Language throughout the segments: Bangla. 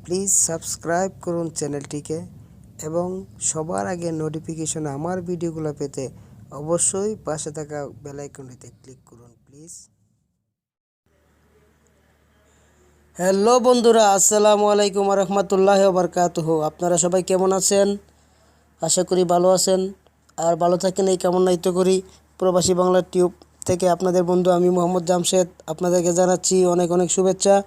প্লিজ সাবস্ক্রাইব করুন চ্যানেলটিকে এবং সবার আগে নোটিফিকেশন আমার ভিডিওগুলো পেতে অবশ্যই পাশে থাকা বেল আইকনটিতে ক্লিক করুন প্লিজ। হ্যালো বন্ধুরা, আসসালামু আলাইকুম ওয়া রাহমাতুল্লাহি ওয়া বারাকাতুহু। আপনারা সবাই কেমন আছেন? আশা করি ভালো আছেন আর ভালো থাকেন এই কামনাই তো করি। প্রবাসী বাংলা টিউব থেকে আপনাদের বন্ধু আমি মোহাম্মদ জামশেদ আপনাদেরকে জানাচ্ছি অনেক অনেক শুভেচ্ছা।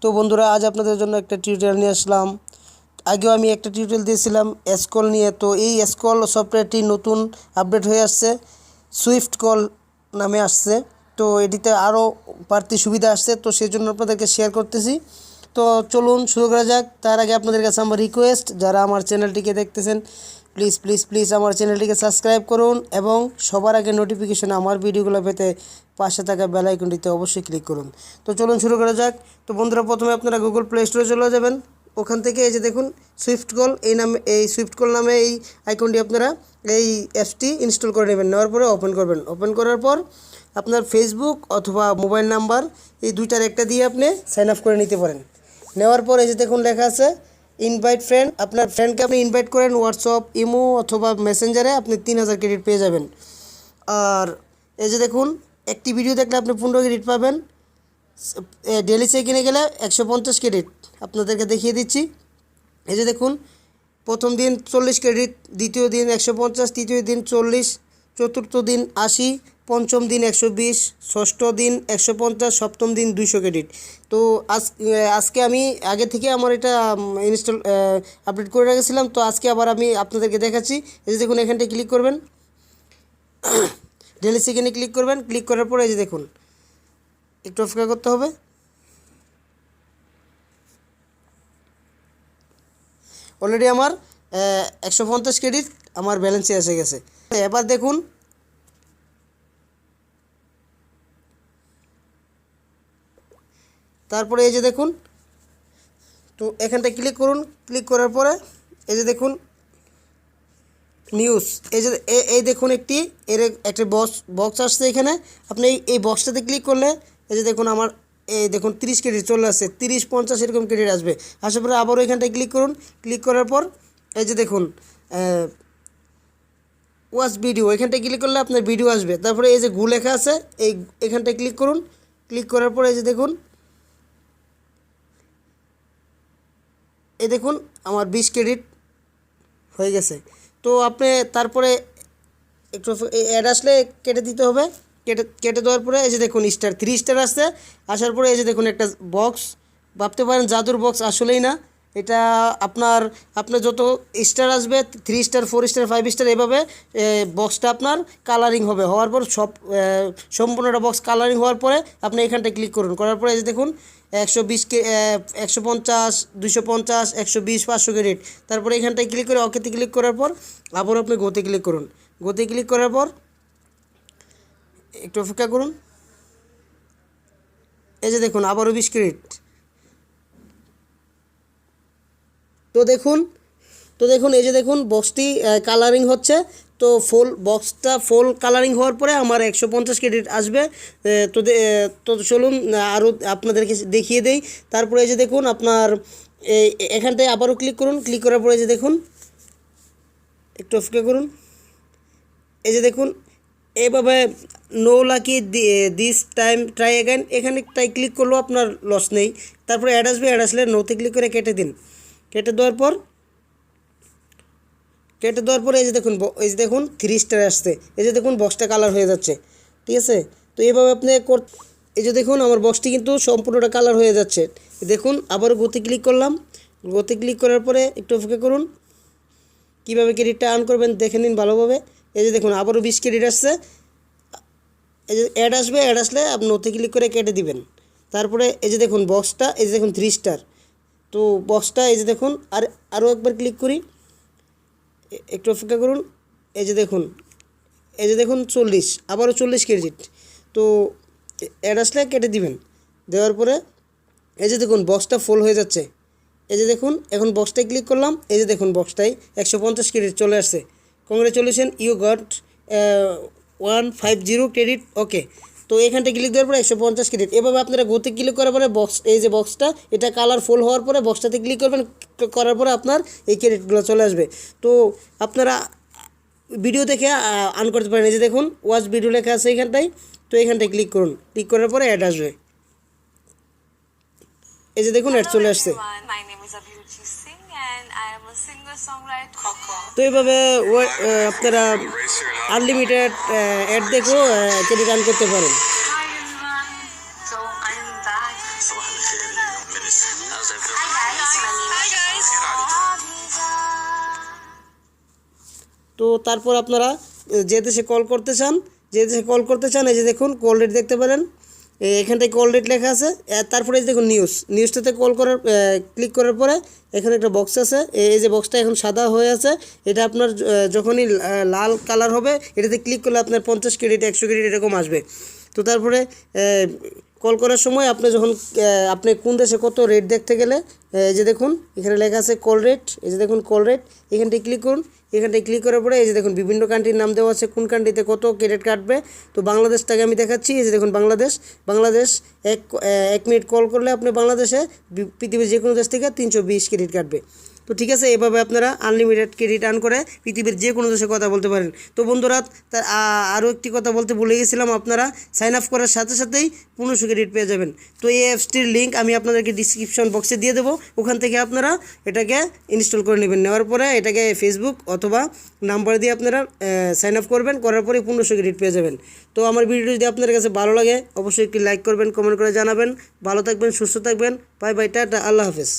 তো বন্ধুরা, আজ আপনাদের জন্য একটা টিউটোরিয়াল নিয়ে আসলাম। আগেও আমি একটা টিউটোরিয়াল দিয়েছিলাম এসকল নিয়ে। তো এই এসকল সফটওয়্যারটি নতুন আপডেট হয়ে আসছে, সুইফট কল নামে আসছে। তো এটিতে আরও বাড়তি সুবিধা আসছে, তো সেই জন্য আপনাদেরকে শেয়ার করতেছি। তো চলুন শুরু করা যাক। তার আগে আপনাদের কাছে আমার রিকোয়েস্ট, যারা আমার চ্যানেলটিকে দেখতেছেন প্লিজ প্লিজ প্লিজ আমার চ্যানেলটিকে সাবস্ক্রাইব করুন এবং সবার আগে নোটিফিকেশন আমার ভিডিওগুলো পেতে পাশে থাকা বেল আইকনটিতে অবশ্যই ক্লিক করুন। তো চলুন শুরু করা যাক। তো বন্ধুরা, প্রথমে আপনারা গুগল প্লে স্টোরে চলে যাবেন। ওখান থেকে এই যে দেখুন সুইফট কল, এই সুইফট কল নামে এই আইকনটি আপনারা এই অ্যাপসটি ইনস্টল করে নেবেন। নেওয়ার পরে ওপেন করবেন। ওপেন করার পর আপনার ফেসবুক অথবা মোবাইল নাম্বার এই দুইটার একটা দিয়ে আপনি সাইন আপ করে নিতে পারেন। নেওয়ার পর এই যে দেখুন লেখা আছে ইনভাইট ফ্রেন্ড। আপনার ফ্রেন্ডকে আপনি ইনভাইট করেন হোয়াটসঅ্যাপ, ইমো অথবা মেসেঞ্জারে, আপনি 3000 ক্রেডিট পেয়ে যাবেন। আর এই যে দেখুন একটি ভিডিও দেখলে আপনি 15 ক্রেডিট পাবেন। ডেলি চেকিনে গেলে 150 ক্রেডিট আপনাদেরকে দেখিয়ে দিচ্ছি। এই যে দেখুন প্রথম দিন 40 ক্রেডিট, দ্বিতীয় দিন 150, তৃতীয় দিন 40, চতুর্থ দিন 80, পঞ্চম দিন 120, ষষ্ঠ দিন 150, সপ্তম দিন 200 ক্রেডিট। তো আজকে আমি আগে থেকে আমার এটা ইনস্টল আপডেট করে রেখেছিলাম। তো আজকে আবার আমি আপনাদেরকে দেখাচ্ছি। এই যে দেখুন এখানটায় ক্লিক করবেন, ডেলি চেকিনে ক্লিক করবেন। ক্লিক করার পরে এই যে দেখুন একটু অপেক্ষা করতে হবে। অলরেডি আমার 150 ক্রেডিট আমার ব্যালেন্সে এসে গেছে। এবার দেখুন তারপরে এই যে দেখুন, তো এখানটায় ক্লিক করুন। ক্লিক করার পরে এই যে দেখুন নিউজ, এই দেখুন একটা বক্স আসছে এখানে। আপনি এই বক্সটাতে ক্লিক করলে এই যে দেখুন আমার এই দেখুন 30 ক্রেডিট চলে আসছে, 30, 50 এরকম ক্রেডিট আসবে। আসার পরে আবারও এখানটায় ক্লিক করুন। ক্লিক করার পর এই যে দেখুন ওয়াচ ভিডিও, এখানটায় ক্লিক করলে আপনার ভিডিও আসবে। তারপরে এই যে গু লেখা আছে এখানটায় ক্লিক করুন। ক্লিক করার পরে এই যে দেখুন আমার 20 ক্রেডিট হয়ে গেছে। তো আপনি তারপরে একটু অ্যাড আসলে কেটে দিতে হবে। কেটে দেওয়ার পরে এই যে দেখুন স্টার 3 স্টার আসছে। আসার পরে এই যে দেখুন একটা বক্স, ভাবতে পারেন জাদুর বক্স, আসলেই না। এটা আপনার যত স্টার আসবে 3 স্টার, 4 স্টার, 5 স্টার, এভাবে বক্সটা আপনার কালারিং হবে। হওয়ার পর সম্পূর্ণটা বক্স কালারিং হওয়ার পরে আপনি এখানটায় ক্লিক করুন। করার পরে এই যে দেখুন 120, 150, 250, 120, 500 ক্রেডিট। তারপরে এখানটায় ক্লিক করে ওকেতে ক্লিক করার পর আবার আপনি গোতে ক্লিক করুন। গোতে ক্লিক করার পর একটু অপেক্ষা করুন। এই যে দেখুন আবারও 20 ক্রেডিট। তো দেখুন এই যে দেখুন বক্সটি কালারিং হচ্ছে। তো বক্সটা ফুল কালারিং হওয়ার পরে আমার 150 ক্রেডিট আসবে। তো চলুন আরও আপনাদেরকে দেখিয়ে দেই। তারপরে এই যে দেখুন আপনার এখানটায় আবারও ক্লিক করুন। ক্লিক করার পরে এই যে দেখুন একটু অপেক্ষা করুন। এই যে দেখুন এইভাবে no lucky this time try again, এখানেটাই ক্লিক করলেও আপনার লস নেই। তারপরে অ্যাড আসলে নোতে ক্লিক করে কেটে দিন। কেটে দেওয়ার পরে এই যে দেখুন 3 স্টার আসছে। এই যে দেখুন বক্সটা কালার হয়ে যাচ্ছে, ঠিক আছে। তো এইভাবে আপনি এই যে দেখুন আমার বক্সটি কিন্তু সম্পূর্ণটা কালার হয়ে যাচ্ছে। দেখুন আবারও গোতে ক্লিক করলাম। গোতে ক্লিক করার পরে একটু অপেক্ষা করুন। কীভাবে ক্রেডিটটা আর্ন করবেন দেখে নিন ভালোভাবে। এই যে দেখুন আবারও 20 ক্রেডিট আসছে। এই যে অ্যাড আসলে আপনি ওতে ক্লিক করে কেটে দিবেন। তারপরে এই যে দেখুন বক্সটা, এই যে দেখুন 3 স্টার। তো বক্সটা এই যে দেখুন আরও একবার ক্লিক করি, একটু অপেক্ষা করুন। এই যে দেখুন 40, আবারও 40 ক্রেডিট। তো অ্যাড আসলে কেটে দিবেন। দেওয়ার পরে এই যে দেখুন বক্সটা ফুল হয়ে যাচ্ছে। এই যে দেখুন এখন বক্সটায় ক্লিক করলাম। এই যে দেখুন বক্সটায় 150 ক্রেডিট চলে আসছে। Congratulation, you got 150 credit. Okay. তো তো এখানটা ক্লিক দেওয়ার পরে 150 ক্রেডিট। এভাবে আপনারা গোতে ক্লিক করার পরে বক্স, এই যে বক্সটা, এটা কালারফুল হওয়ার পরে বক্সটাতে ক্লিক করবেন, করার পরে আপনার এই ক্রেডিটগুলো চলে আসবে। তো আপনারা ভিডিও দেখে আর্ন করতে পারেন। এই যে দেখুন ওয়াচ ভিডিও লেখা আছে এখানটায়, তো এখানটায় ক্লিক করুন, ক্লিক করার পরে অ্যাড আসবে। এই যে দেখুন অ্যাড চলে আসছে। তো এইভাবে আপনারা আনলিমিটেড অ্যাড দেখেও ক্রেডিট আর্ন করতে পারেন। তো তারপর আপনারা যে দেশে কল করতে চান, এই যে দেখুন কল রেট দেখতে পারেন, এখানটায় কল রেট লেখা আছে। তারপরে এই যে দেখুন নিউজটাতে কল করার ক্লিক করার পরে এখানে একটা বক্স আছে, এই যে বক্সটা এখন সাদা হয়ে আছে, এটা আপনার যখনই লাল কালার হবে এটাতে ক্লিক করলে আপনার 50 ক্রেডিট 100 ক্রেডিট এরকম আসবে। তো তারপরে কল করার সময় আপনি যখন আপনি কোন দেশে কত রেট দেখতে গেলে এই যে দেখুন এখানে লেখা আছে কল রেট, এই যে দেখুন কল রেট, এখানটায় ক্লিক করুন। এখানটায় ক্লিক করার পরে এই যে দেখুন বিভিন্ন কান্ট্রির নাম দেওয়া আছে, কোন কান্ট্রিতে কত ক্রেডিট কাটবে। তো বাংলাদেশটাকে আমি দেখাচ্ছি, এই যে দেখুন বাংলাদেশ 1 মিনিট কল করলে আপনি বাংলাদেশে পৃথিবীর যে কোনো দেশ থেকে 320 ক্রেডিট কাটবে। তো ঠিক আছে, এভাবে আপনারা আনলিমিটেড ক্রেডিট আর্ন করে পৃথিবীর যে কোনো দেশে কথা বলতে পারেন। তো বন্ধুরা আরও একটি কথা বলতে ভুলে গেছিলাম, আপনারা সাইন আপ করার সাথে সাথেই 1500 ক্রেডিট পেয়ে যাবেন। তো এই অ্যাপসটির লিঙ্ক আমি আপনাদেরকে ডিসক্রিপশন বক্সে দিয়ে দেবো, ওখান থেকে আপনারা এটাকে ইনস্টল করে নেবেন। নেওয়ার পরে এটাকে ফেসবুক অথবা নাম্বার দিয়ে আপনারা সাইন আপ করবেন, করার পরে 1500 ক্রেডিট পেয়ে যাবেন। তো আমার ভিডিওটি যদি আপনাদের কাছে ভালো লাগে অবশ্যই একটি লাইক করবেন, কমেন্ট করে জানাবেন। ভালো থাকবেন, সুস্থ থাকবেন, বাই বাই, টাটা, আল্লাহ হাফেজ।